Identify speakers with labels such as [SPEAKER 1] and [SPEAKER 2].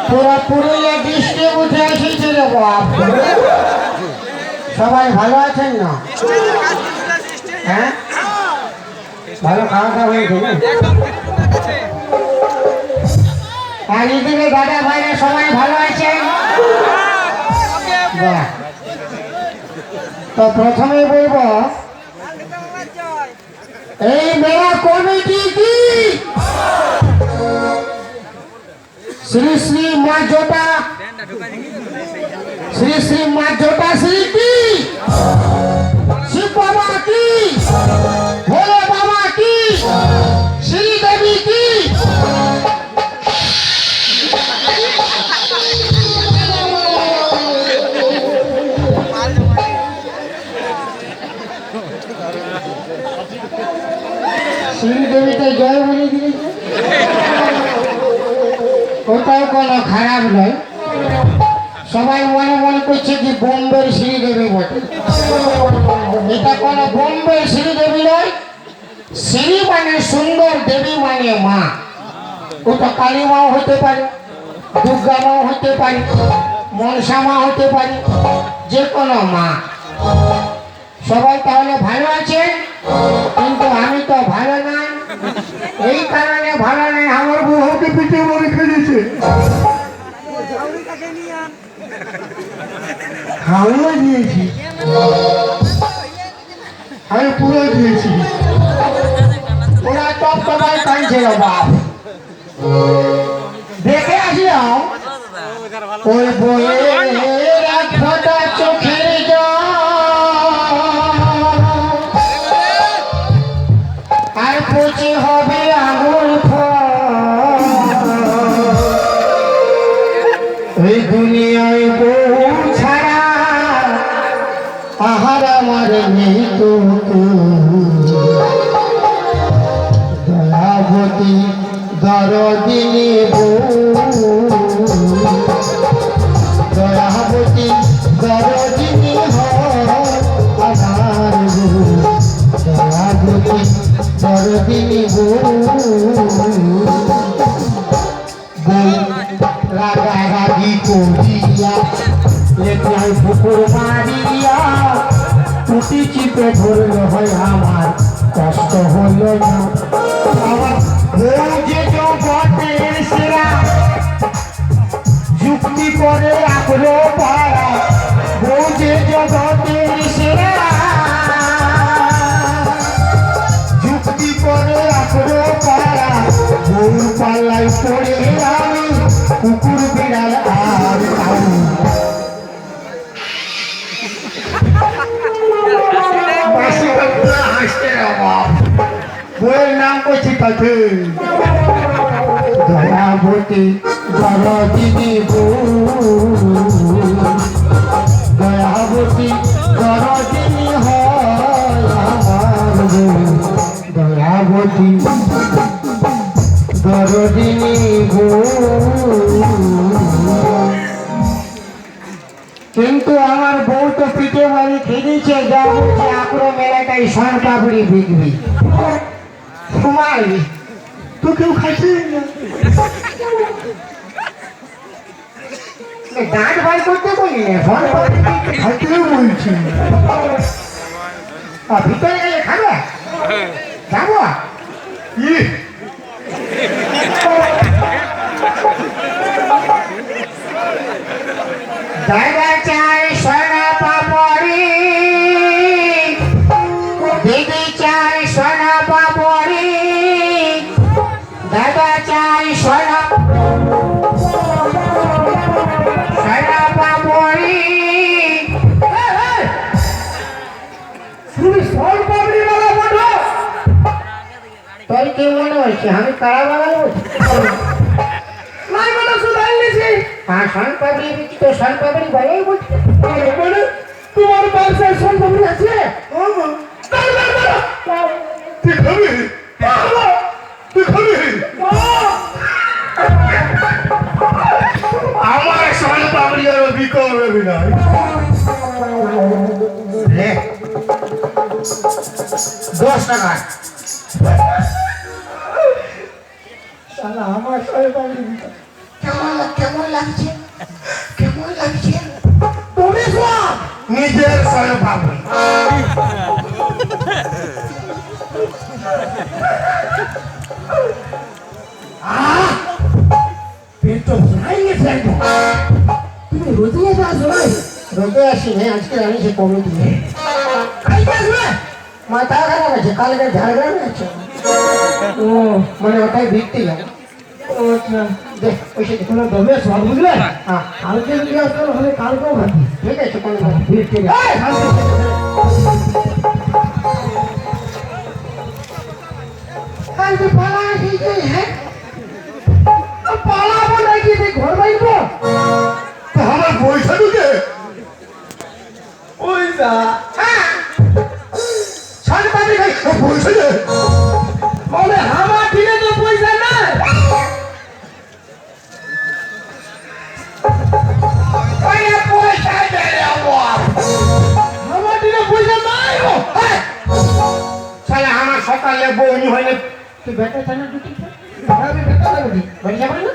[SPEAKER 1] পুরো পুরুলিয়া বৃষ্টি উঠে এসেছে রে বাপ। সবাই ভালো আছেন না? হ্যাঁ, ভালো খাওয়া দাওয়া হয়েছে না? আর এদিকে দাদা ভাইরা সবাই ভালো আছেন? তো প্রথমে বলবো এই মেলা কমিটি কি শ্রী শ্রী মা জোটা শ্রী শ্রী মা জোটা শ্রী কি শিব বাবা কি ভোলে বাবা কি শ্রী দেবী কি শ্রীদেবীতে জয় বলে দিয়েছে। ওটাও কোনো খারাপ নয়, সবাই মনে মনে করছে কি বোম্বের শ্রীদেবী বটে। এটা কোনো বোম্বের শ্রীদেবী নয়। শ্রী মানে সুন্দর, দেবী মানে মা। ওটা কালী মাও হতে পারে, দুর্গা মাও হতে পারে, মনসা মা হতে পারে, যে কোনো মা। সবাই তাহলে ভালো আছেন, কিন্তু আমি তো ভালো নাই। এই কারণে ভালো নাই, আমার বউ হতে পিঠে মরে খেয়েছে। খাওয়া দিয়েছি, আমি পুরো দিয়েছি। ওরা টপ টপায় কাঁদছে বাপ। দেখে আসলাম ওই বইয়ের এক ফোঁটা চোখের জল আর পচে হবে আঙুল ফল। ওই দুনিয়ায় বউ ছাড়া আহার আমার নেই তো। দয়াবতী দরদিনী বউ, দয়াবতী দরদিনী হয় আমার বউ। দয়াবতী দরদিনী বউ, রাগারাগি করিয়া লেখায় পুকুর মারিয়া টুটি চিপে ধরল হয় আমার কষ্ট হল না। আমার বউ যে জগতের সেরা যুক্তি করে রাখলো পাড়া। বউ যে জগতের সেরা যুক্তি করে রাখলো পাড়া। বউ পাল্লাই পড়ে আমি কুকুর বিড়াল আর খাই। বইয়ের নাম করছি তাকে দয়াবতী দরদিনী বউ। দয়াবতী দরদিনী হয় আমার বউ। দয়াবতী দরদিনী বউ। কিন্তু আমার বউ তো পিঠে মারি খেয়েছে, যা বলছে আগ্রহ মেলাটাই সন পাপড়ি বিকবি। ঘুমাই তো কেউ খাইছে দাঁত বার করতে বলি না, সন পাপড়ি খাইতেও বলছি। ভিতরে গেলে খাবে যাবো। দাদা চাই সোনা পাপড়ি, দিদি চাই সোনা পাপড়ি, দাদা চাই সোনা সোনা পাপড়ি। তুমি সোন পাপড়ি বলা বলো, তোর কি মনে হচ্ছে আমি কারা বাগান বলছি? हाँ सन पापड़ी भी तो सन पापड़ी बने ही बोलते बोले तुम्हारे पास से सन पापड़ी আছে তুই খাবি তুই খাবি আমার सन पापड़ी আর বিকো হবে না লে 10 টাকা
[SPEAKER 2] শালা আমার সবাই পাবি
[SPEAKER 1] কেমন লাগছে কেমন লাগছে
[SPEAKER 2] তুমি সব
[SPEAKER 1] নিজের সরে পাবো
[SPEAKER 2] পেট তো ভরাই গেছে একদম তুমি রোজে এসে আসো নাই
[SPEAKER 1] রোদে আসি না আজকে আমি সে কমে দিয়ে
[SPEAKER 2] কালকে আসবে
[SPEAKER 1] মাথা খারাপ আছে কালকে ঝাড়গ্রামে আছে
[SPEAKER 2] ও
[SPEAKER 1] মানে ওটাই ভিড়তে যাবে
[SPEAKER 2] ও আচ্ছা
[SPEAKER 1] দেখ পয়সা দে
[SPEAKER 2] কোনো দমে সব বুঝলে
[SPEAKER 1] হ্যাঁ
[SPEAKER 2] কালকে যদি আসতে হলে কালকেও ভাবি
[SPEAKER 1] ঠিক আছে কোনো কথা নেই।
[SPEAKER 2] ভিড় থেকে
[SPEAKER 1] কালকে পালা আসিছে হ্যাঁ
[SPEAKER 2] পালাবো নাকি তুই ঘর বাইবো
[SPEAKER 1] আমার পয়সা ঢুকে
[SPEAKER 2] পয়সা
[SPEAKER 1] সাড়ে পাঁচে খাই পয়সা দে
[SPEAKER 2] বলে আমার দিনে তো পয়সা নাই
[SPEAKER 1] পয়সা দে রে বাবা
[SPEAKER 2] আমার দিনে পয়সা নাই গো
[SPEAKER 1] শালা আমার সকালে বউনি হইলে
[SPEAKER 2] তুই বেটা চানা দুটি আমি বেটা লাগি
[SPEAKER 1] বাড়ি যাবেন না